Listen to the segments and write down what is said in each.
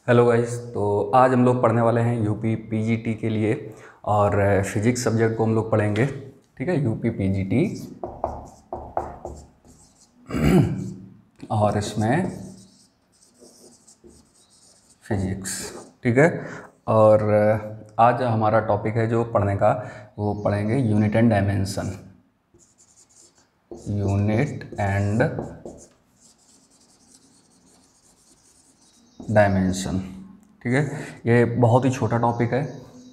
Hello guys. तो आज हम लोग पढ़ने वाले हैं यूपी पीजीटी के लिए और फिजिक्स सब्जेक्ट को हम लोग पढ़ेंगे। ठीक है, यूपी पीजीटी और इसमें फिजिक्स। ठीक है, और आज हमारा टॉपिक है जो पढ़ने का, वो पढ़ेंगे unit and dimension. Unit and dimension. ठीक है, ये बहुत ही छोटा टॉपिक है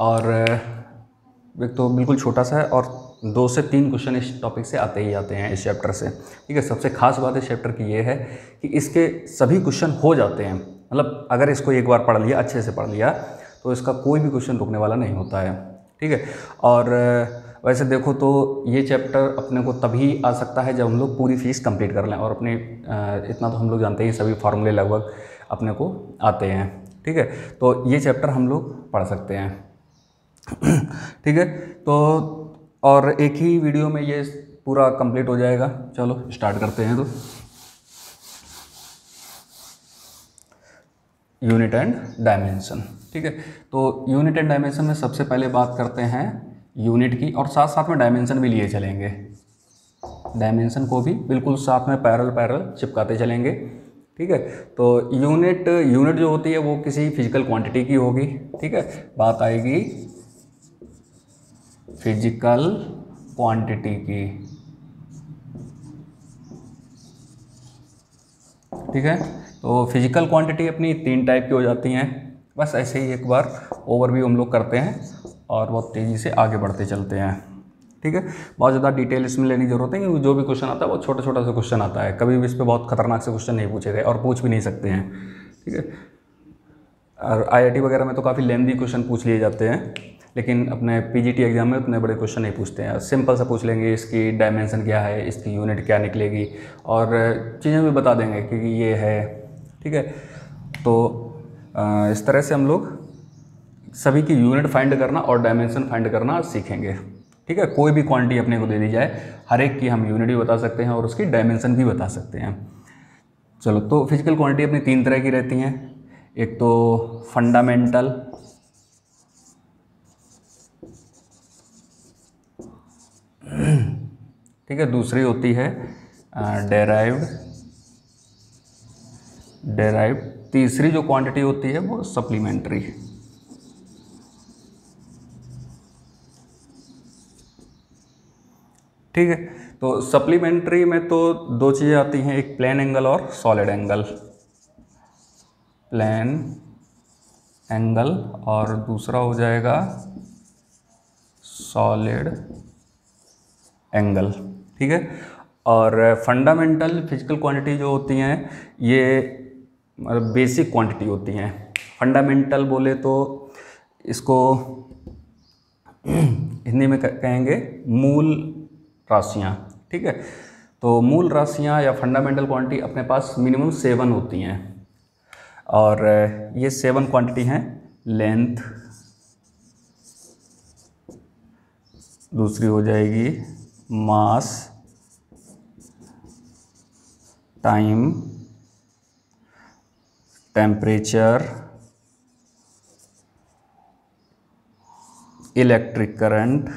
और एक तो बिल्कुल छोटा सा है और 2 से 3 क्वेश्चन इस टॉपिक से आते ही आते हैं इस चैप्टर से। ठीक है, सबसे खास बात इस चैप्टर की ये है कि इसके सभी क्वेश्चन हो जाते हैं। मतलब अगर इसको एक बार पढ़ लिया, अच्छे से पढ़ लिया, तो इसका कोई भी क्वेश्चन रुकने वाला नहीं होता है। ठीक है, और वैसे देखो तो ये चैप्टर अपने को तभी आ सकता है जब हम लोग पूरी फीस कंप्लीट कर लें, और अपने इतना तो हम लोग जानते हैं सभी फार्मूले लगभग अपने को आते हैं। ठीक है, तो ये चैप्टर हम लोग पढ़ सकते हैं। ठीक है, तो और एक ही वीडियो में ये पूरा कंप्लीट हो जाएगा। चलो स्टार्ट करते हैं। तो यूनिट एंड डायमेंशन। ठीक है, तो यूनिट एंड डायमेंशन में सबसे पहले बात करते हैं यूनिट की, और साथ साथ में डायमेंशन भी लिए चलेंगे। डायमेंशन को भी बिल्कुल साथ में पैरेलल चिपकाते चलेंगे। ठीक है, तो यूनिट जो होती है वो किसी फिजिकल क्वांटिटी की होगी। ठीक है, बात आएगी फिजिकल क्वांटिटी की। ठीक है, तो फिजिकल क्वांटिटी अपनी 3 टाइप की हो जाती हैं। बस ऐसे ही एक बार ओवरव्यू हम लोग करते हैं और बहुत तेज़ी से आगे बढ़ते चलते हैं। ठीक है, बहुत ज़्यादा डिटेल इसमें लेने की जरूरत है क्योंकि जो भी क्वेश्चन आता है वो छोटा छोटा सा क्वेश्चन आता है। कभी भी इस पर बहुत खतरनाक से क्वेश्चन नहीं पूछे गए और पूछ भी नहीं सकते हैं। ठीक है, और आईआईटी वगैरह में तो काफ़ी लेंथी क्वेश्चन पूछ लिए जाते हैं, लेकिन अपने पीजीटी एग्जाम में उतने बड़े क्वेश्चन नहीं पूछते हैं। सिंपल सा पूछ लेंगे, इसकी डायमेंशन क्या है, इसकी यूनिट क्या निकलेगी, और चीज़ें भी बता देंगे क्योंकि ये है। ठीक है, तो इस तरह से हम लोग सभी की यूनिट फाइंड करना और डायमेंशन फाइंड करना सीखेंगे। ठीक है, कोई भी क्वांटिटी अपने को दे दी जाए, हर एक की हम यूनिट भी बता सकते हैं और उसकी डायमेंशन भी बता सकते हैं। चलो, तो फिजिकल क्वांटिटी अपनी 3 तरह की रहती हैं। एक तो फंडामेंटल, ठीक है, दूसरी होती है डेराइव्ड, तीसरी जो क्वांटिटी होती है वो सप्लीमेंट्री। ठीक है, तो सप्लीमेंट्री में तो 2 चीज़ें आती हैं, एक प्लेन एंगल और सॉलिड एंगल। प्लेन एंगल और दूसरा हो जाएगा सॉलिड एंगल। ठीक है, और फंडामेंटल फिजिकल क्वांटिटी जो होती हैं ये बेसिक क्वांटिटी होती हैं। फंडामेंटल बोले तो इसको हिंदी में कहेंगे मूल राशियाँ। ठीक है, तो मूल राशियाँ या फंडामेंटल क्वांटिटी अपने पास मिनिमम 7 होती हैं, और ये 7 क्वांटिटी हैं। लेंथ, दूसरी हो जाएगी मास, टाइम, टेम्परेचर, इलेक्ट्रिक करंट,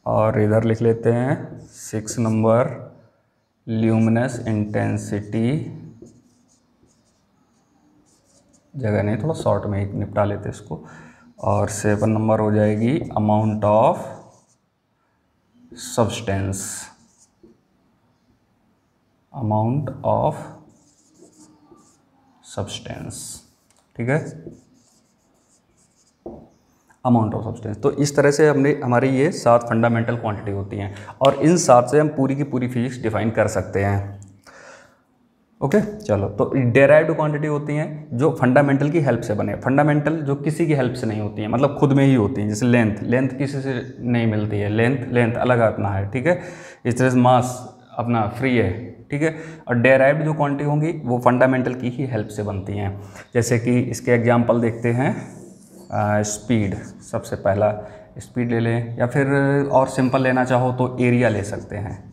और इधर लिख लेते हैं 6 नंबर ल्यूमिनस इंटेंसिटी। जगह नहीं, थोड़ा शॉर्ट में ही निपटा लेते इसको। और 7 नंबर हो जाएगी अमाउंट ऑफ सब्सटेंस, ठीक है, अमाउंट ऑफ सब्सटेंस। तो इस तरह से हमारी ये 7 फंडामेंटल क्वांटिटी होती हैं, और इन 7 से हम पूरी की पूरी फिजिक्स डिफाइन कर सकते हैं। ओके, चलो, तो डेराइव्ड क्वांटिटी होती हैं जो फंडामेंटल की हेल्प से बने। फंडामेंटल जो किसी की हेल्प से नहीं होती हैं, मतलब खुद में ही होती हैं। जैसे लेंथ किसी से नहीं मिलती है, लेंथ अलग अपना है। ठीक है, इस तरह से मास अपना फ्री है। ठीक है, और डेराइव्ड जो क्वांटिटी होंगी वो फंडामेंटल की ही हेल्प से बनती हैं। जैसे कि इसके एग्जांपल देखते हैं, स्पीड, सबसे पहला स्पीड ले लें, या फिर और सिंपल लेना चाहो तो एरिया ले सकते हैं।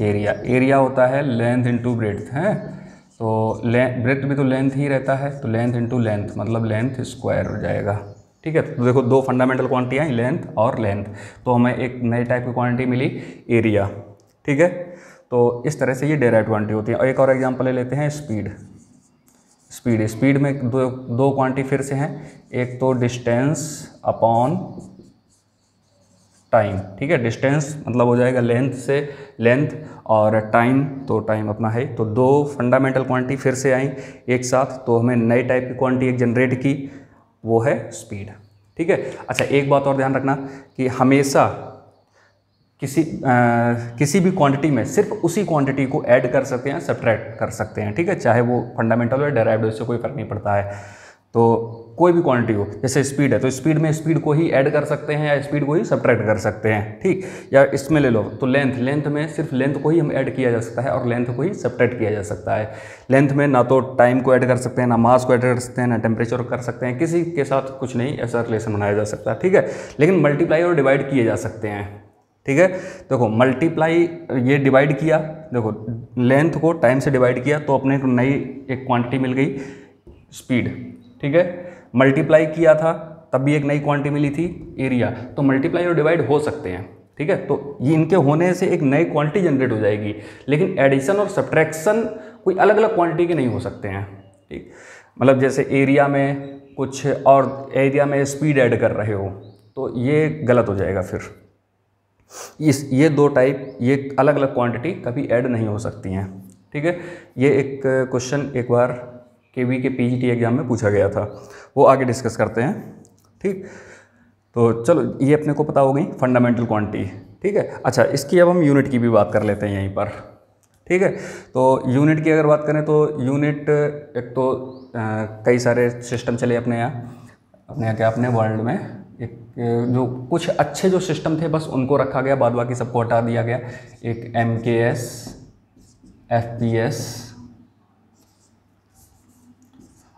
एरिया, एरिया होता है लेंथ इंटू ब्रेड्थ है, तो ब्रेड्थ भी तो लेंथ ही रहता है, तो लेंथ इंटू लेंथ मतलब लेंथ स्क्वायर हो जाएगा। ठीक है, तो देखो दो फंडामेंटल क्वांटिटी आई, लेंथ और लेंथ, तो हमें एक नई टाइप की क्वांटिटी मिली एरिया। ठीक है, तो इस तरह से ये डेराइव क्वांटिटी होती है। और एक और एग्जांपल ले लेते हैं, स्पीड। स्पीड में दो क्वांटिटी फिर से हैं, एक तो डिस्टेंस अपॉन टाइम। ठीक है, डिस्टेंस मतलब हो जाएगा लेंथ से लेंथ, और टाइम तो टाइम अपना है। तो दो फंडामेंटल क्वांटिटी फिर से आई एक साथ, तो हमें नई टाइप की क्वांटिटी एक जनरेट की, वो है स्पीड। ठीक है, अच्छा एक बात और ध्यान रखना कि हमेशा किसी भी क्वांटिटी में सिर्फ उसी क्वांटिटी को ऐड कर सकते हैं, सब्ट्रैक्ट कर सकते हैं। ठीक है, चाहे वो फंडामेंटल हो या डेराइव्ड, इससे कोई फर्क नहीं पड़ता है। तो कोई भी क्वांटिटी हो, जैसे स्पीड है तो स्पीड में स्पीड को ही ऐड कर सकते हैं या स्पीड को ही सब्ट्रैक्ट कर सकते हैं। ठीक, या इसमें ले लो तो लेंथ में सिर्फ लेंथ को ही हम ऐड किया जा सकता है और लेंथ को ही सब्ट्रैक्ट किया जा सकता है। लेंथ में ना तो टाइम को ऐड कर सकते हैं, ना मास को ऐड कर सकते हैं, ना टेम्परेचर कर सकते हैं, किसी के साथ कुछ नहीं ऐसा रिलेशन बनाया जा सकता है। ठीक है, लेकिन मल्टीप्लाई और डिवाइड किए जा सकते हैं। ठीक है, देखो मल्टीप्लाई ये डिवाइड किया, देखो लेंथ को टाइम से डिवाइड किया तो अपने को नई एक क्वांटिटी मिल गई स्पीड। ठीक है, मल्टीप्लाई किया था तब भी एक नई क्वांटिटी मिली थी एरिया। तो मल्टीप्लाई और डिवाइड हो सकते हैं। ठीक है, तो ये इनके होने से एक नई क्वांटिटी जनरेट हो जाएगी, लेकिन एडिशन और सब्ट्रैक्शन कोई अलग अलग क्वांटिटी के नहीं हो सकते हैं। ठीक, मतलब जैसे एरिया में कुछ और एरिया में स्पीड ऐड कर रहे हो तो ये गलत हो जाएगा। फिर ये दो टाइप, ये अलग अलग क्वांटिटी कभी ऐड नहीं हो सकती हैं। ठीक है, ये एक क्वेश्चन एक बार केवी के पीजीटी एग्जाम में पूछा गया था, वो आगे डिस्कस करते हैं। ठीक, तो चलो ये अपने को पता हो गई फंडामेंटल क्वांटिटी। ठीक है, अच्छा इसकी अब हम यूनिट की भी बात कर लेते हैं यहीं पर। ठीक है, तो यूनिट की अगर बात करें तो यूनिट एक तो कई सारे सिस्टम चले अपने यहाँ क्या अपने वर्ल्ड में, एक जो कुछ अच्छे जो सिस्टम थे बस उनको रखा गया, बाद बाकी सबको हटा दिया गया। एक MKS, FPS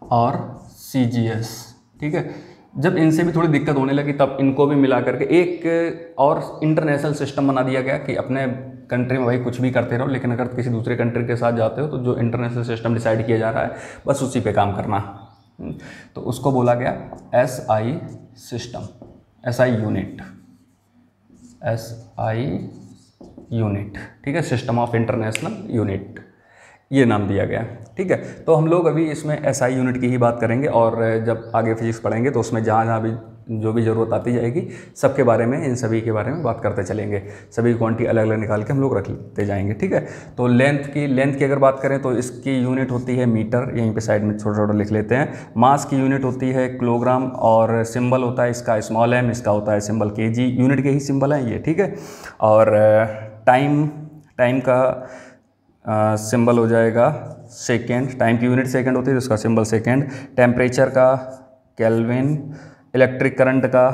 और CGS। ठीक है, जब इनसे भी थोड़ी दिक्कत होने लगी तब इनको भी मिला करके एक और इंटरनेशनल सिस्टम बना दिया गया कि अपने कंट्री में भाई कुछ भी करते रहो, लेकिन अगर किसी दूसरे कंट्री के साथ जाते हो तो जो इंटरनेशनल सिस्टम डिसाइड किया जा रहा है बस उसी पे काम करना। तो उसको बोला गया SI system, SI unit, SI unit. ठीक है, सिस्टम ऑफ इंटरनेशनल यूनिट, ये नाम दिया गया। ठीक है, तो हम लोग अभी इसमें SI यूनिट की ही बात करेंगे, और जब आगे फिजिक्स पढ़ेंगे तो उसमें जहाँ जहाँ भी जो भी ज़रूरत आती जाएगी सबके बारे में, इन सभी के बारे में बात करते चलेंगे। सभी क्वांटिटी अलग अलग निकाल के हम लोग रखते जाएंगे। ठीक है, तो लेंथ की अगर बात करें तो इसकी यूनिट होती है मीटर, यहीं पे साइड में छोटा छोटा लिख लेते हैं। मास की यूनिट होती है किलोग्राम, और सिंबल होता है इसका स्मॉल m, इसका होता है सिंबल kg। यूनिट के ही सिंबल हैं ये। ठीक है, और टाइम का सिंबल हो जाएगा सेकेंड, टाइम की यूनिट सेकेंड होती है तो इसका सिंबल सेकेंड। टेम्परेचर का केल्विन, इलेक्ट्रिक करंट का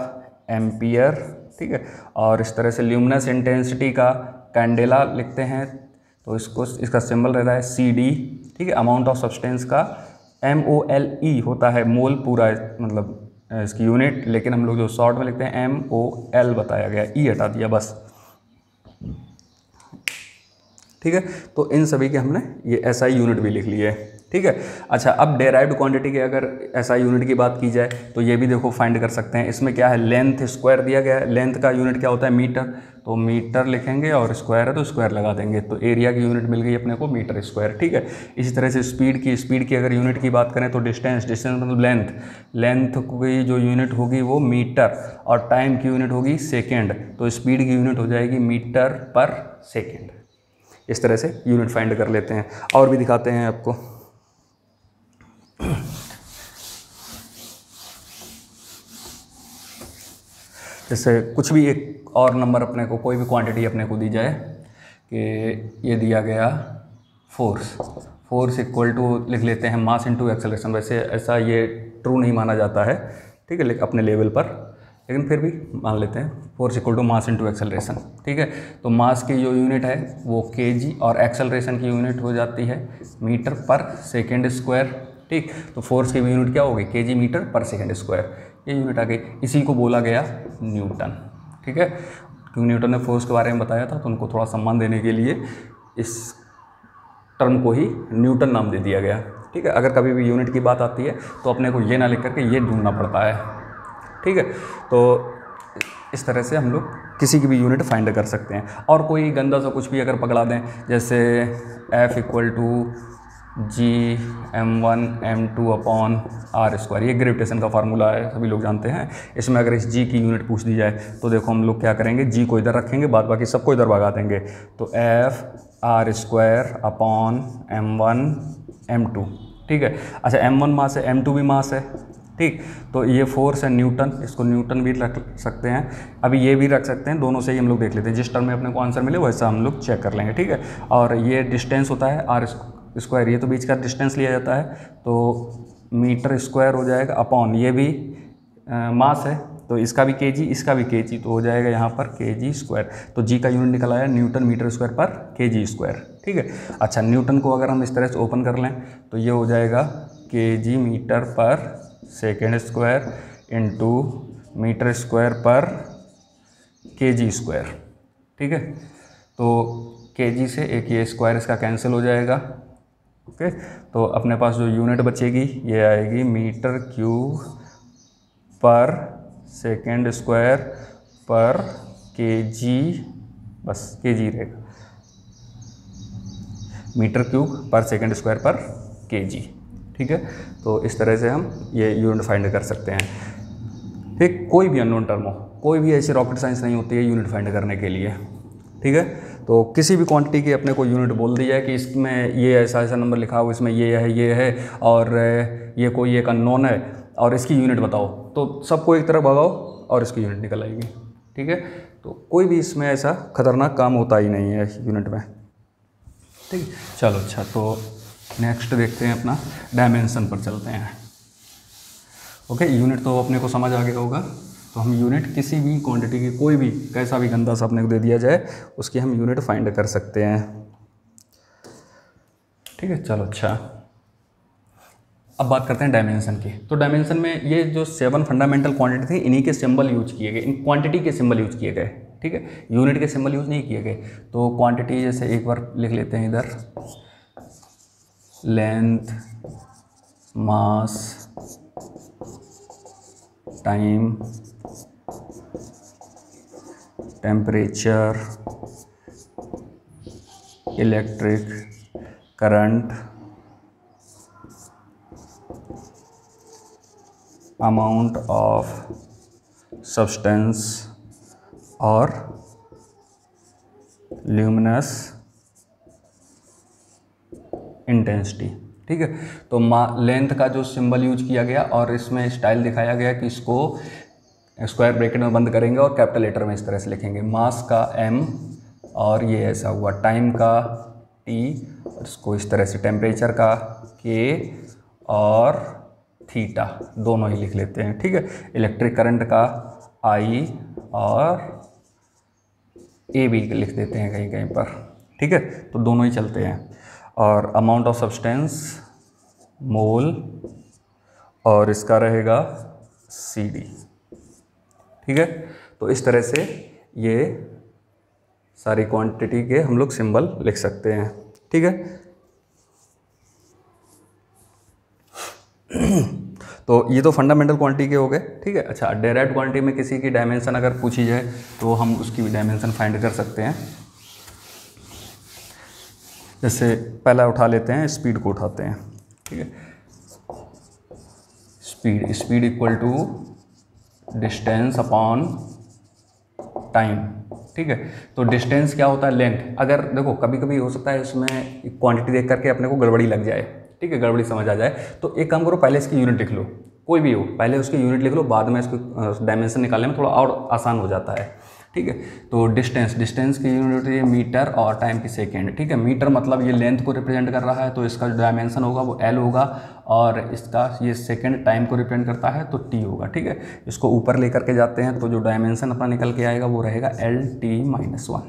एम्पियर। ठीक है, और इस तरह से ल्यूमिनस इंटेंसिटी का कैंडेला लिखते हैं तो इसका सिंबल रहता है CD। ठीक है, अमाउंट ऑफ सब्सटेंस का MOLE होता है, मोल पूरा मतलब इसकी यूनिट, लेकिन हम लोग जो शॉर्ट में लिखते हैं MOL बताया गया, E हटा दिया बस। ठीक है, तो इन सभी के हमने ये SI यूनिट भी लिख लिए। ठीक है, अच्छा अब डेराइव्ड क्वांटिटी के अगर SI यूनिट की बात की जाए तो ये भी देखो फाइंड कर सकते हैं। इसमें क्या है, लेंथ स्क्वायर दिया गया है, लेंथ का यूनिट क्या होता है मीटर, तो मीटर लिखेंगे, और स्क्वायर है तो स्क्वायर लगा देंगे, तो एरिया की यूनिट मिल गई अपने को मीटर स्क्वायर। ठीक है, इसी तरह से स्पीड की अगर यूनिट की बात करें तो डिस्टेंस मतलब लेंथ की जो यूनिट होगी वो मीटर, और टाइम की यूनिट होगी सेकेंड, तो स्पीड की यूनिट हो जाएगी मीटर पर सेकेंड। इस तरह से यूनिट फाइंड कर लेते हैं, और भी दिखाते हैं आपको। जैसे कुछ भी एक और नंबर अपने को, कोई भी क्वांटिटी अपने को दी जाए कि ये दिया गया फोर्स इक्वल टू लिख लेते हैं मास इनटू एक्सेलरेशन। वैसे ऐसा ये ट्रू नहीं माना जाता है, ठीक है, लेकिन अपने लेवल पर, लेकिन फिर भी मान लेते हैं force equal to mass into acceleration. ठीक है, तो मास की जो यूनिट है वो kg, और एक्सेलरेशन की यूनिट हो जाती है मीटर पर सेकेंड स्क्वायर। ठीक, तो फोर्स की भी यूनिट क्या होगी, kg मीटर पर सेकेंड स्क्वायर, ये यूनिट आ गई। इसी को बोला गया न्यूटन। ठीक है, क्योंकि न्यूटन ने फोर्स के बारे में बताया था, तो उनको थोड़ा सम्मान देने के लिए इस टर्म को ही न्यूटन नाम दे दिया गया। ठीक है, अगर कभी भी यूनिट की बात आती है तो अपने को ये ना लिख करके ये ढूंढना पड़ता है। ठीक है, तो इस तरह से हम लोग किसी की भी यूनिट फाइंड कर सकते हैं। और कोई गंदा सा कुछ भी अगर पकड़ा दें, जैसे F = G m1m2/r², ये ग्रेविटेशन का फार्मूला है, सभी लोग जानते हैं। इसमें अगर इस G की यूनिट पूछ दी जाए तो देखो हम लोग क्या करेंगे, G को इधर रखेंगे, बाद बाकी सबको इधर भगा देंगे, तो F r²/m1m2। ठीक है, अच्छा m1 मास है, m2 भी मास है। ठीक, तो ये फोर्स है न्यूटन, इसको न्यूटन भी रख सकते हैं, अभी ये भी रख सकते हैं, दोनों से ही हम लोग देख लेते हैं, जिस टर्म में अपने को आंसर मिले वैसा हम लोग चेक कर लेंगे। ठीक है, और ये डिस्टेंस होता है r², ये तो बीच का डिस्टेंस लिया जाता है, तो मीटर² हो जाएगा, अपॉन ये भी मास है, तो इसका भी kg, इसका भी kg, तो हो जाएगा यहाँ पर kg²। तो g का यूनिट निकल आया न्यूटन m²/kg²। ठीक है, अच्छा न्यूटन को अगर हम इस तरह से ओपन कर लें तो ये हो जाएगा kg m/s² इंटू m²/kg²। ठीक है, तो kg से एक ये स्क्वायर इसका कैंसिल हो जाएगा। ओके, तो अपने पास जो यूनिट बचेगी ये आएगी m³/s²/kg, बस kg रहेगा, m³/s²/kg। ठीक है, तो इस तरह से हम ये यूनिट फाइंड कर सकते हैं। ठीक, कोई भी अननोन टर्म हो, कोई भी ऐसी रॉकेट साइंस नहीं होती है यूनिट फाइंड करने के लिए। ठीक है, तो किसी भी क्वांटिटी की अपने को यूनिट बोल दी जाए कि इसमें ये ऐसा ऐसा नंबर लिखा हो, इसमें ये है और ये कोई एक अननोन है और इसकी यूनिट बताओ, तो सबको एक तरफ भगाओ और इसकी यूनिट निकल आएगी। ठीक है, तो कोई भी इसमें ऐसा खतरनाक काम होता ही नहीं है यूनिट में। ठीक, चलो अच्छा, तो नेक्स्ट देखते हैं, अपना डायमेंशन पर चलते हैं। ओके, यूनिट तो अपने को समझ आ गया होगा, तो हम यूनिट किसी भी क्वांटिटी की, कोई भी कैसा भी गंदा सा अपने को दे दिया जाए उसकी हम यूनिट फाइंड कर सकते हैं। ठीक है, चलो अच्छा, अब बात करते हैं डायमेंशन की। तो डायमेंशन में ये जो 7 फंडामेंटल क्वांटिटी थी, इन्हीं के सिंबल यूज किए गए, इन क्वांटिटी के सिंबल यूज किए गए। ठीक है, यूनिट के सिंबल यूज नहीं किए गए। तो क्वांटिटी जैसे एक बार लिख लेते हैं इधर, length, mass, time, temperature, electric current, amount of substance और ल्यूमिनस इंटेंसिटी। ठीक है, तो लेंथ का जो सिंबल यूज किया गया और इसमें स्टाइल दिखाया गया कि इसको स्क्वायर ब्रैकेट में बंद करेंगे और कैपिटल लेटर में इस तरह से लिखेंगे, मास का m और ये ऐसा हुआ, टाइम का t और इसको इस तरह से, टेम्परेचर का k और थीटा, दोनों ही लिख लेते हैं। ठीक है, इलेक्ट्रिक करंट का I और A भी लिख देते हैं कहीं कहीं पर। ठीक है, तो दोनों ही चलते हैं। और अमाउंट ऑफ सब्सटेंस मोल और इसका रहेगा CD। ठीक है, तो इस तरह से ये सारी क्वांटिटी के हम लोग सिंबल लिख सकते हैं। ठीक है, तो ये तो फंडामेंटल क्वांटिटी के हो गए। ठीक है, अच्छा, डायरेक्ट क्वांटिटी में किसी की डायमेंशन अगर पूछी जाए तो हम उसकी भी डायमेंशन फाइंड कर सकते हैं। जैसे पहला उठा लेते हैं, स्पीड को उठाते हैं। ठीक है, speed equal to distance upon time. ठीक है, तो डिस्टेंस क्या होता है, लेंथ। अगर देखो कभी कभी हो सकता है इसमें क्वांटिटी देख करके अपने को गड़बड़ी लग जाए, ठीक है, गड़बड़ी समझ आ जाए, तो एक काम करो, पहले इसकी यूनिट लिख लो, कोई भी हो, पहले उसकी यूनिट लिख लो, बाद में इसको डायमेंशन निकालने में थोड़ा और आसान हो जाता है। ठीक है, तो डिस्टेंस की यूनिट है मीटर और टाइम की सेकेंड। ठीक है, मीटर मतलब ये लेंथ को रिप्रेजेंट कर रहा है, तो इसका जो डायमेंशन होगा वो L होगा, और इसका ये सेकेंड टाइम को रिप्रेजेंट करता है तो T होगा। ठीक है, इसको ऊपर लेकर के जाते हैं तो जो डायमेंशन अपना निकल के आएगा वो रहेगा LT-1।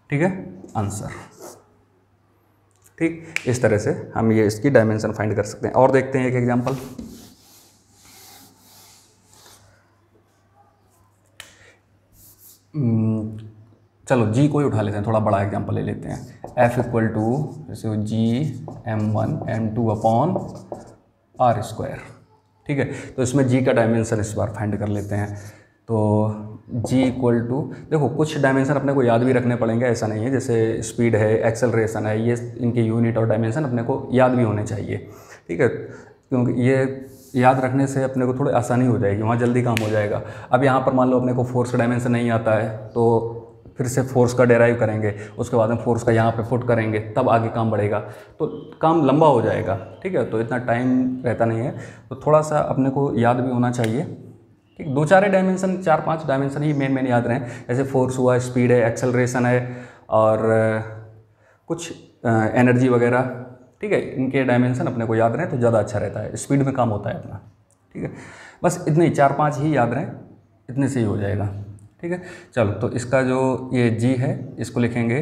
ठीक है, आंसर। ठीक, इस तरह से हम ये इसकी डायमेंशन फाइंड कर सकते हैं। और देखते हैं एक एग्जांपल। चलो जी को ही उठा लेते हैं, थोड़ा बड़ा एग्जांपल ले लेते हैं। F इक्वल टू जैसे जी m1 m2 upon are square, ठीक है। तो इसमें जी का डायमेंशन इस बार फाइंड कर लेते हैं। तो जी इक्वल टू, देखो कुछ डायमेंशन अपने को याद भी रखने पड़ेंगे, ऐसा नहीं है, जैसे स्पीड है, एक्सेलरेशन है, ये इनके यूनिट और डायमेंशन अपने को याद भी होने चाहिए, ठीक है, क्योंकि ये याद रखने से अपने को थोड़ी आसानी हो जाएगी, वहाँ जल्दी काम हो जाएगा। अब यहाँ पर मान लो अपने को फोर्स का डायमेंशन नहीं आता है, तो फिर से फोर्स का डेराइव करेंगे, उसके बाद में फोर्स का यहाँ पे पुट करेंगे, तब आगे काम बढ़ेगा, तो काम लंबा हो जाएगा, ठीक है। तो इतना टाइम रहता नहीं है, तो थोड़ा सा अपने को याद भी होना चाहिए, ठीक। 2-4 डायमेंशन, 4-5 डायमेंशन ही मेन याद रहें, जैसे फोर्स हुआ, स्पीड है, एक्सेलरेशन है, और कुछ एनर्जी वगैरह, ठीक है। इनके डायमेंशन अपने को याद रहें तो ज़्यादा अच्छा रहता है, स्पीड में काम होता है अपना, ठीक है। बस इतने ही 4-5 ही याद रहें, इतने से ही हो जाएगा, ठीक है। चलो, तो इसका जो ये जी है इसको लिखेंगे,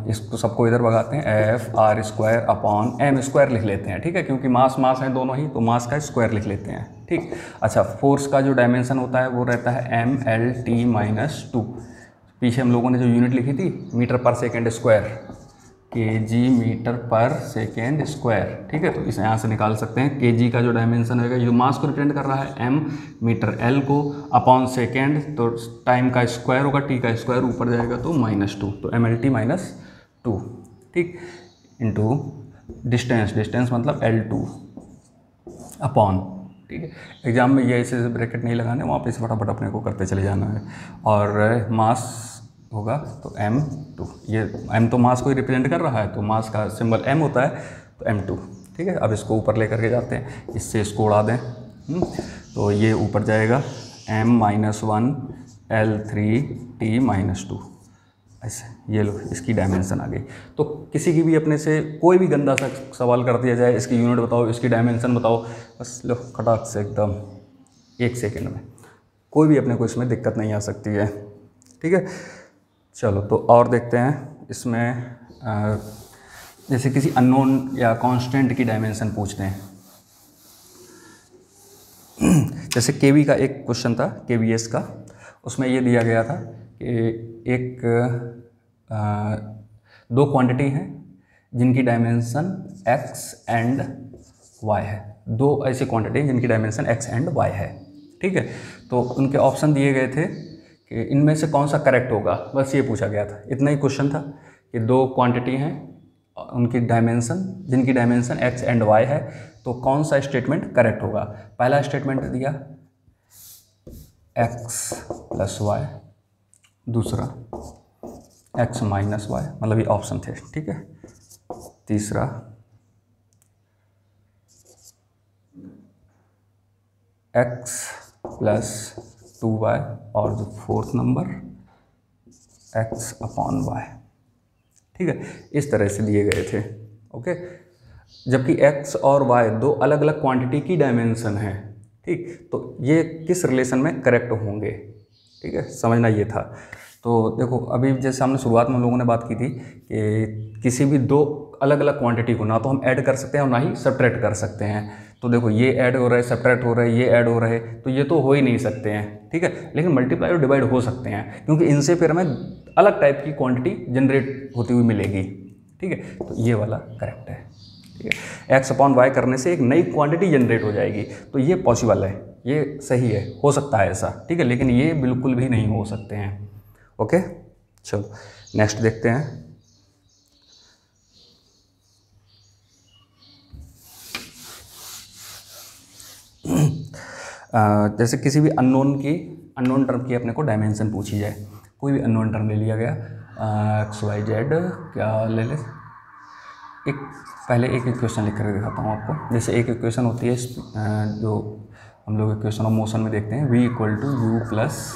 इसको सबको इधर भगाते हैं, F R square upon M square लिख लेते हैं, ठीक है, क्योंकि मास है दोनों ही, तो मास का स्क्वायर लिख लेते हैं, ठीक। अच्छा, फोर्स का जो डायमेंशन होता है वो रहता है एम एल टी माइनस 2। पीछे हम लोगों ने जो यूनिट लिखी थी मीटर पर सेकेंड स्क्वायर, kg मीटर पर सेकेंड स्क्वायर, ठीक है। तो इसे यहाँ से निकाल सकते हैं, kg का जो डायमेंशन होगा, जो मास को रिप्रेजेंट कर रहा है m, मीटर l को, अपॉन सेकेंड, तो टाइम का स्क्वायर होगा, t का स्क्वायर ऊपर जाएगा तो -2, तो mlt -2, ठीक, इंटू डिस्टेंस मतलब L2 अपॉन, ठीक है। एग्जाम में ये ऐसे ब्रैकेट नहीं लगाने, वहाँ पे से फटाफट अपने को करते चले जाना है। और मास होगा तो m2, ये m तो मास को ही रिप्रेजेंट कर रहा है, तो मास का सिंबल m होता है, तो m2, ठीक है। अब इसको ऊपर लेकर के जाते हैं, इससे इसको उड़ा दें, तो ये ऊपर जाएगा m-1 L3t-2, ऐसे, ये लो इसकी डायमेंशन आ गई। तो किसी की भी अपने से कोई भी गंदा सा सवाल कर दिया जाए, इसकी यूनिट बताओ, इसकी डायमेंशन बताओ, बस लो खटाक से एकदम 1 सेकेंड में, कोई भी अपने को इसमें दिक्कत नहीं आ सकती है, ठीक है। चलो, तो और देखते हैं इसमें, जैसे किसी अननोन या कांस्टेंट की डायमेंशन पूछते हैं। जैसे केवी का एक क्वेश्चन था, केवीएस का, उसमें ये दिया गया था कि एक 2 क्वांटिटी हैं जिनकी डायमेंशन x एंड y है, 2 ऐसी क्वांटिटी जिनकी डायमेंशन x एंड y है, ठीक है। तो उनके ऑप्शन दिए गए थे कि इनमें से कौन सा करेक्ट होगा, बस ये पूछा गया था, इतना ही क्वेश्चन था कि 2 क्वांटिटी हैं, उनकी डायमेंशन, जिनकी डायमेंशन x एंड y है, तो कौन सा स्टेटमेंट करेक्ट होगा। पहला स्टेटमेंट दिया x प्लस y, दूसरा x माइनस y, मतलब ये ऑप्शन थे, ठीक है। तीसरा x प्लस 2y, और जो fourth number x upon y, ठीक है। इस तरह से दिए गए थे, ओके। जबकि x और y 2 अलग अलग क्वांटिटी की डायमेंशन है, ठीक, तो ये किस रिलेशन में करेक्ट होंगे, ठीक है, समझना ये था। तो देखो, अभी जैसे हमने शुरुआत में हम लोगों ने बात की थी कि किसी भी 2 अलग अलग क्वांटिटी को ना तो हम ऐड कर सकते हैं और ना ही सब्ट्रैक्ट कर सकते हैं। तो देखो, ये ऐड हो रहा है, सब्ट्रैक्ट हो रहा है, ये ऐड हो रहा है, तो ये तो हो ही नहीं सकते हैं, ठीक है। लेकिन मल्टीप्लाई और डिवाइड हो सकते हैं, क्योंकि इनसे फिर हमें अलग टाइप की क्वांटिटी जनरेट होती हुई मिलेगी, ठीक है। तो ये वाला करेक्ट है, ठीक है। x अपॉन वाई करने से एक नई क्वांटिटी जनरेट हो जाएगी, तो ये पॉसिबल है, ये सही है, हो सकता है ऐसा, ठीक है। लेकिन ये बिल्कुल भी नहीं हो सकते हैं, ओके। चलो नेक्स्ट देखते हैं। जैसे किसी भी अननोन टर्म की अपने को डायमेंशन पूछी जाए, कोई भी अननोन टर्म ले लिया गया, एक्स वाई जेड, क्या ले ले, पहले एक इक्वेशन लिख कर दिखाता हूँ आपको। जैसे एक इक्वेशन होती है जो हम लोग इक्वेशन ऑफ मोशन में देखते हैं, v equal to u plus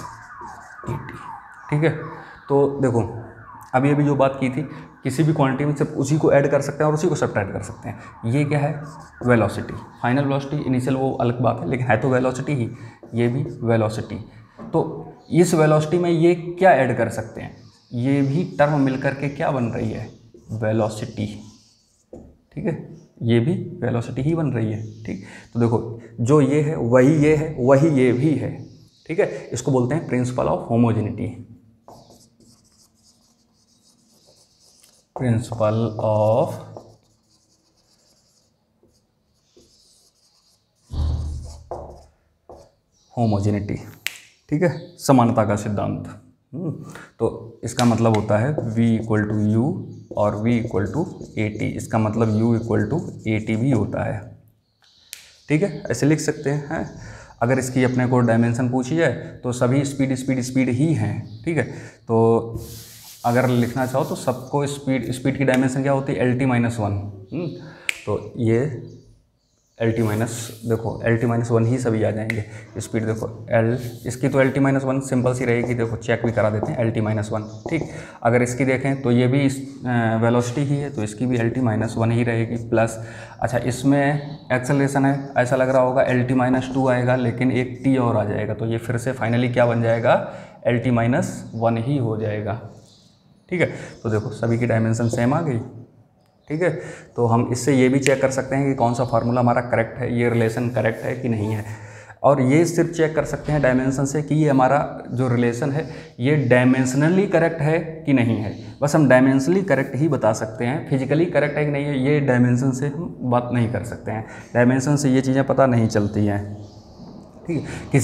a t, ठीक है। तो देखो, अभी जो बात की थी, किसी भी क्वांटिटी में सिर्फ उसी को ऐड कर सकते हैं और उसी को सब्ट्रैक्ट कर सकते हैं। ये क्या है, वेलोसिटी, फाइनल वेलोसिटी, इनिशियल वो अलग बात है, लेकिन है तो वेलोसिटी ही, ये भी वेलोसिटी। तो इस वेलोसिटी में ये क्या ऐड कर सकते हैं, ये भी टर्म मिलकर के क्या बन रही है, वेलोसिटी, ठीक है, ये भी वेलोसिटी ही बन रही है, ठीक। तो देखो, जो ये है वही ये है, वही ये भी है, ठीक है, इसको बोलते हैं principle of homogeneity, principle of homogeneity, ठीक है, समानता का सिद्धांत। तो इसका मतलब होता है v इक्वल टू यू और v equal to a t, इसका मतलब u equal to a t भी होता है, ठीक है, ऐसे लिख सकते हैं। अगर इसकी अपने को डायमेंशन पूछी जाए तो सभी स्पीड ही हैं, ठीक है। तो अगर लिखना चाहो तो सबको स्पीड की डायमेंशन क्या होती है, LT-1। तो ये LT-1 ही सभी आ जाएंगे। स्पीड देखो L, इसकी तो LT-1 सिंपल सी रहेगी, देखो चेक भी करा देते हैं LT-1, ठीक। अगर इसकी देखें तो ये भी वेलोसिटी ही है, तो इसकी भी LT-1 ही रहेगी प्लस। अच्छा, इसमें एक्सेलरेशन है, ऐसा लग रहा होगा LT-2 आएगा, लेकिन एक T और आ जाएगा, तो ये फिर से फाइनली क्या बन जाएगा, LT-1 ही हो जाएगा, ठीक है। तो देखो सभी की डायमेंशन सेम आ गई, ठीक है। तो हम इससे ये भी चेक कर सकते हैं कि कौन सा फार्मूला हमारा करेक्ट है, ये रिलेशन करेक्ट है कि नहीं है। और ये सिर्फ चेक कर सकते हैं डायमेंशन से कि ये हमारा जो रिलेशन है ये डायमेंशनली करेक्ट है कि नहीं है। बस हम डायमेंशनली करेक्ट ही बता सकते हैं, फिजिकली करेक्ट है कि नहीं है ये डायमेंशन से हम बात नहीं कर सकते हैं, डायमेंशन से ये चीज़ें पता नहीं चलती हैं, ठीक है।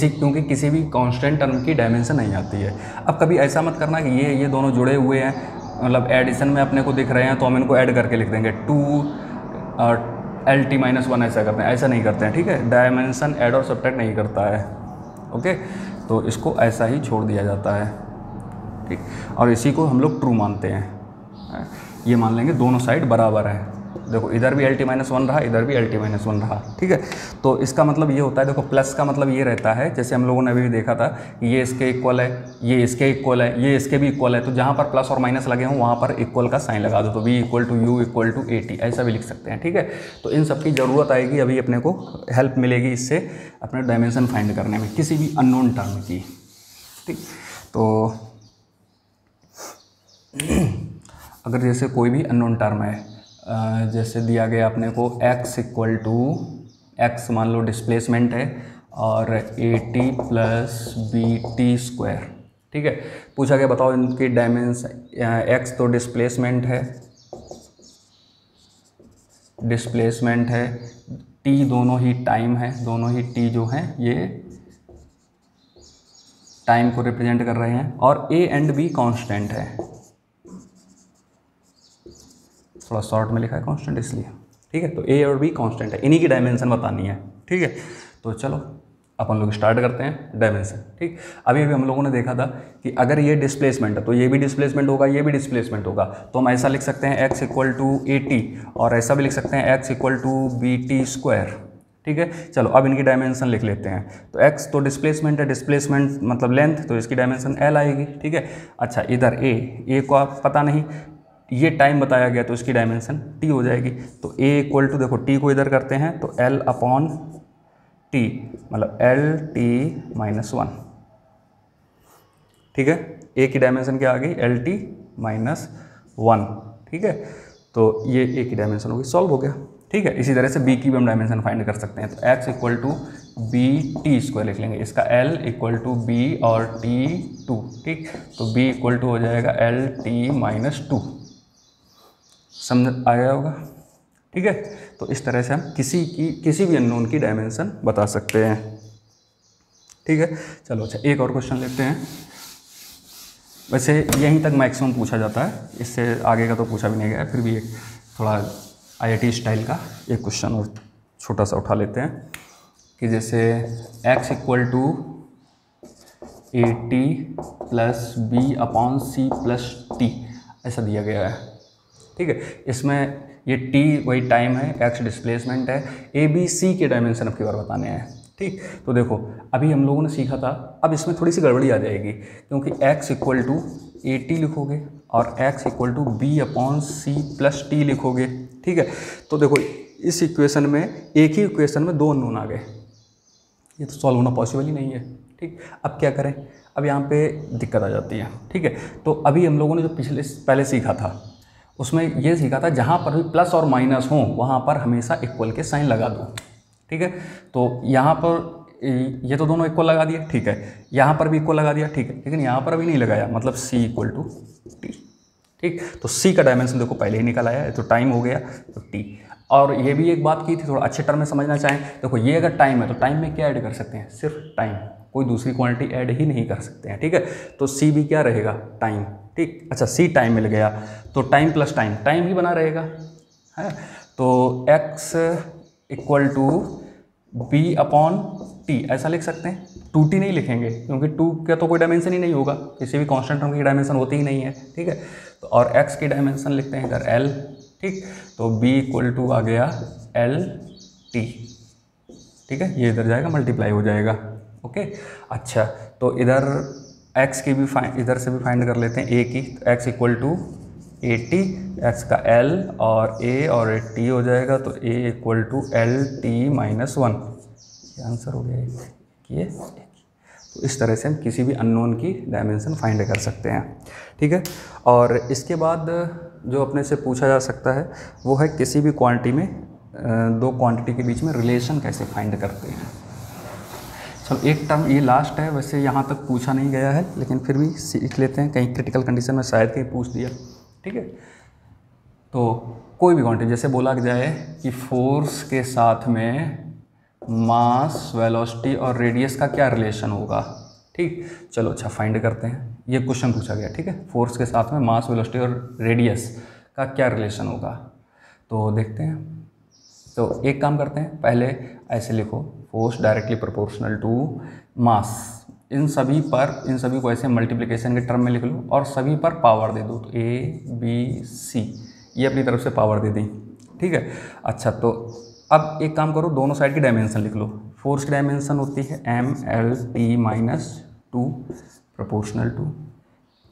क्योंकि किसी भी कांस्टेंट टर्म की डायमेंशन नहीं आती है। अब कभी ऐसा मत करना कि ये दोनों जुड़े हुए हैं, मतलब एडिशन में अपने को दिख रहे हैं तो हम इनको ऐड करके लिख देंगे 2 LT-1 ऐसा करते हैं, ऐसा नहीं करते हैं, ठीक है। डायमेंशन ऐड और सब्ट्रैक्ट नहीं करता है, ओके। तो इसको ऐसा ही छोड़ दिया जाता है, ठीक। और इसी को हम लोग ट्रू मानते हैं, ये मान लेंगे दोनों साइड बराबर है। देखो इधर भी LT-1 रहा, इधर भी LT-1 रहा, ठीक है। तो इसका मतलब ये होता है, देखो प्लस का मतलब ये रहता है, जैसे हम लोगों ने अभी भी देखा था ये इसके इक्वल है, ये इसके इक्वल है, ये इसके भी इक्वल है, तो जहाँ पर प्लस और माइनस लगे हों वहाँ पर इक्वल का साइन लगा दो, तो v equal to u equal to a t, ऐसा भी लिख सकते हैं, ठीक है। तो इन सब की ज़रूरत आएगी, अभी अपने को हेल्प मिलेगी इससे अपने डायमेंशन फाइंड करने में किसी भी अननोन टर्म की, ठीक। तो अगर जैसे कोई भी अननोन टर्म है, जैसे दिया गया अपने को x इक्वल टू एक्स मान लो डिस्प्लेसमेंट है और AT प्लस BT², ठीक है। पूछा गया बताओ इनकी डायमेंशन, x तो डिस्प्लेसमेंट है, t दोनों ही टाइम है, दोनों ही t जो हैं ये टाइम को रिप्रेजेंट कर रहे हैं, और a एंड b कांस्टेंट है, थोड़ा शॉर्ट में लिखा है कांस्टेंट इसलिए, ठीक है। तो a और b कांस्टेंट है, इन्हीं की डायमेंशन बतानी है, ठीक है। तो चलो अपन लोग स्टार्ट करते हैं डायमेंशन, ठीक। अभी हम लोगों ने देखा था कि अगर ये डिस्प्लेसमेंट है तो ये भी डिस्प्लेसमेंट होगा, ये भी डिस्प्लेसमेंट होगा, तो हम ऐसा लिख सकते हैं x इक्वल टू AT, और ऐसा भी लिख सकते हैं x इक्वल टू BT², ठीक है। चलो अब इनकी डायमेंशन लिख लेते हैं। तो x तो डिस्प्लेसमेंट है, डिस्प्लेसमेंट मतलब लेंथ, तो इसकी डायमेंशन L आएगी, ठीक है। अच्छा इधर a को आप पता नहीं, ये टाइम बताया गया तो इसकी डायमेंशन t हो जाएगी। तो a इक्वल टू देखो t को इधर करते हैं तो L अपॉन t, मतलब LT-1, ठीक है। a की डायमेंशन क्या आ गई, LT-1, ठीक है। तो ये a की डायमेंशन होगी, सॉल्व हो गया, ठीक है। इसी तरह से b की भी हम डायमेंशन फाइंड कर सकते हैं। तो x इक्वल टू BT² लिख लेंगे, इसका L इक्वल टू B और T2, ठीक। तो b इक्वल टू हो जाएगा LT-2, समझ आया होगा, ठीक है। तो इस तरह से हम किसी भी अननोन की डायमेंशन बता सकते हैं, ठीक है। चलो अच्छा एक और क्वेश्चन लेते हैं। वैसे यहीं तक मैक्सिमम पूछा जाता है, इससे आगे का तो पूछा भी नहीं गया, फिर भी एक थोड़ा IIT स्टाइल का एक क्वेश्चन और छोटा सा उठा लेते हैं कि जैसे x equal to AT plus B upon C plus T ऐसा दिया गया है, ठीक है। इसमें ये t वही टाइम है, x डिस्प्लेसमेंट है, a b c के डायमेंशन अब की बार बताने हैं, ठीक। तो देखो अभी हम लोगों ने सीखा था, अब इसमें थोड़ी सी गड़बड़ी आ जाएगी, क्योंकि x इक्वल टू AT लिखोगे और x equal to B upon C plus T लिखोगे, ठीक है। तो देखो इस इक्वेशन में, एक ही इक्वेशन में दो अननोन आ गए, ये तो सॉल्व होना पॉसिबल ही नहीं है, ठीक। अब क्या करें, अब यहाँ पे दिक्कत आ जाती है, ठीक है। तो अभी हम लोगों ने जो पहले सीखा था उसमें ये सीखा था जहाँ पर भी प्लस और माइनस हो वहाँ पर हमेशा इक्वल के साइन लगा दो, ठीक है। तो यहाँ पर ये तो दोनों इक्वल लगा दिए, ठीक है, यहाँ पर भी इक्वल लगा दिया, ठीक है, लेकिन यहाँ पर अभी नहीं लगाया, मतलब c इक्वल टू टी, ठीक। तो c का डायमेंशन देखो पहले ही निकल आया है, तो टाइम हो गया तो t। और ये भी एक बात की थी, थोड़ा अच्छे टर्म में समझना चाहें, देखो ये अगर टाइम है तो टाइम में क्या ऐड कर सकते हैं, सिर्फ टाइम, कोई दूसरी क्वांटिटी ऐड ही नहीं कर सकते हैं, ठीक है। तो c भी क्या रहेगा, टाइम, ठीक। अच्छा c टाइम मिल गया तो टाइम प्लस टाइम, टाइम ही बना रहेगा, है। तो x equal to b upon t ऐसा लिख सकते हैं, 2t नहीं लिखेंगे क्योंकि 2 का तो कोई डायमेंशन ही नहीं होगा, किसी भी कांस्टेंट टर्म की डायमेंशन होती ही नहीं है, ठीक है। तो और x की डायमेंशन लिखते हैं इधर l, ठीक। तो b इक्वल टू आ गया l t, ठीक है, ये इधर जाएगा मल्टीप्लाई हो जाएगा, ओके। अच्छा तो इधर x की भी इधर से भी फाइंड कर लेते हैं a की, तो x equal to a t, x का l और a और t हो जाएगा, तो a equal to l t minus 1, ये आंसर हो गया ये। तो इस तरह से हम किसी भी अननोन की डायमेंशन फाइंड कर सकते हैं, ठीक है। और इसके बाद जो अपने से पूछा जा सकता है वो है किसी भी क्वांटिटी में दो क्वांटिटी के बीच में रिलेशन कैसे फाइंड करते हैं। चलो एक टर्म ये लास्ट है, वैसे यहाँ तक पूछा नहीं गया है लेकिन फिर भी सीख लेते हैं, कहीं क्रिटिकल कंडीशन में शायद कहीं पूछ दिया, ठीक है। तो कोई भी क्वांटिटी जैसे बोला जाए कि फोर्स के साथ में मास, वेलोसिटी और रेडियस का क्या रिलेशन होगा, ठीक। चलो अच्छा फाइंड करते हैं, ये क्वेश्चन पूछा गया, ठीक है। फोर्स के साथ में मास, वेलोसिटी और रेडियस का क्या रिलेशन होगा, तो देखते हैं। तो एक काम करते हैं, पहले ऐसे लिखो, force directly proportional to mass, इन सभी को ऐसे मल्टीप्लिकेशन के टर्म में लिख लो और सभी पर पावर दे दो, तो ए बी सी ये अपनी तरफ से पावर दे दी, ठीक है। अच्छा तो अब एक काम करो, दोनों साइड की डायमेंशन लिख लो। फोर्स की डायमेंशन होती है m l t minus 2 proportional to,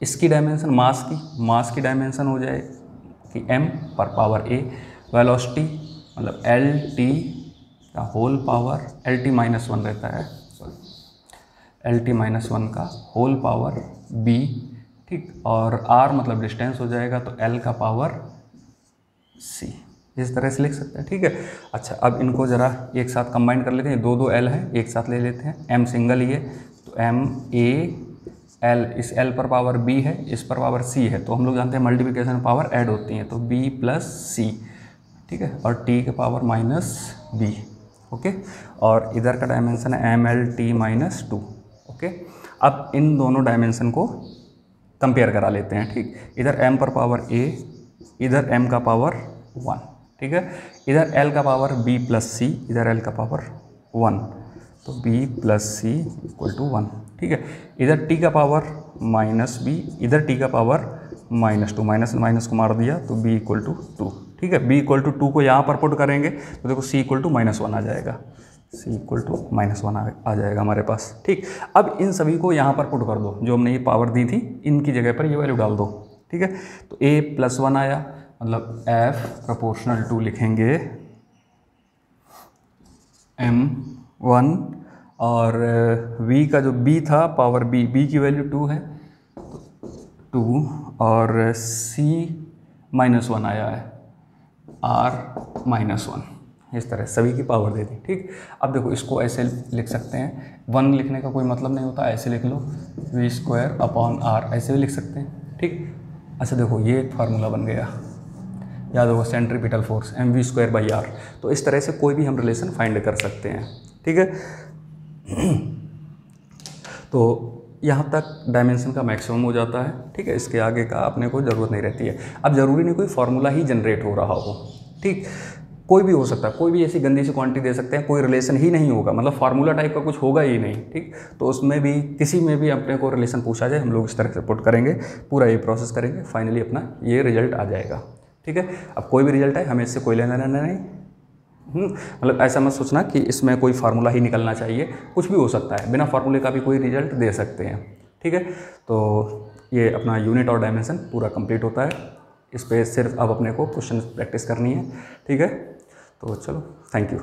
इसकी डायमेंशन मास की डायमेंशन हो जाए कि m पर पावर a, वेलोसिटी मतलब एल टी का whole power l t minus 1 रहता है, एल टी माइनस 1 का होल पावर b, ठीक। और r मतलब डिस्टेंस हो जाएगा तो l का पावर c, इस तरह से लिख सकते हैं, ठीक है। अच्छा अब इनको ज़रा एक साथ कंबाइन कर लेते हैं, दो l हैं एक साथ ले लेते हैं, m सिंगल ही है तो m a l, इस l पर पावर b है, इस पर पावर c है, तो हम लोग जानते हैं मल्टीप्लिकेशन पावर ऐड होती हैं, तो b प्लस c, ठीक है, और t के पावर माइनस b, ओके। और इधर का डायमेंशन है m l t minus 2, okay. अब इन दोनों डायमेंशन को कंपेयर करा लेते हैं, ठीक। इधर m पर पावर a, इधर m का पावर 1, ठीक है। इधर l का पावर b प्लस c, इधर l का पावर 1, तो b plus c equal to 1, ठीक है। इधर t का पावर माइनस b, इधर t का पावर माइनस 2, माइनस माइनस को मार दिया तो b इक्वल टू 2, ठीक है। b इक्वल टू 2 को यहाँ पर पुट करेंगे तो देखो c इक्वल टू माइनस 1 आ जाएगा, c इक्वल टू माइनस 1 आ जाएगा हमारे पास, ठीक। अब इन सभी को यहाँ पर पुट कर दो, जो हमने ये पावर दी थी इनकी जगह पर ये वैल्यू डाल दो, ठीक है। तो a प्लस 1 आया, मतलब f प्रोपोर्शनल टू लिखेंगे m1, और v का जो b था पावर b की वैल्यू 2 है, तो 2, और c माइनस 1 आया है, r माइनस 1, इस तरह सभी की पावर दे दी, ठीक। अब देखो इसको ऐसे लिख सकते हैं, 1 लिखने का कोई मतलब नहीं होता, ऐसे लिख लो v स्क्वायर अपॉन r, ऐसे भी लिख सकते हैं, ठीक। अच्छा देखो ये एक फार्मूला बन गया, याद होगा centripetal force m v square by r. तो इस तरह से कोई भी हम रिलेशन फाइंड कर सकते हैं, ठीक है। तो यहाँ तक डायमेंशन का मैक्सिमम हो जाता है, ठीक है। इसके आगे का अपने को ज़रूरत नहीं रहती है। अब ज़रूरी नहीं कोई फार्मूला ही जनरेट हो रहा हो, ठीक, कोई भी हो सकता है, कोई भी ऐसी गंदी सी क्वांटिटी दे सकते हैं, कोई रिलेशन ही नहीं होगा, मतलब फार्मूला टाइप का कुछ होगा ही नहीं, ठीक। तो उसमें भी किसी में भी अपने को रिलेशन पूछा जाए हम लोग इस तरह से पुट करेंगे, पूरा ये प्रोसेस करेंगे, फाइनली अपना ये रिजल्ट आ जाएगा, ठीक है। अब कोई भी रिजल्ट है हमें इससे कोई लेना देना नहीं, मतलब ऐसा मत सोचना कि इसमें कोई फार्मूला ही निकलना चाहिए, कुछ भी हो सकता है, बिना फार्मूले का भी कोई रिजल्ट दे सकते हैं, ठीक है। तो ये अपना यूनिट और डायमेंशन पूरा कंप्लीट होता है, इस पर सिर्फ अब अपने को क्वेश्चन प्रैक्टिस करनी है, ठीक है। तो चलो थैंक यू।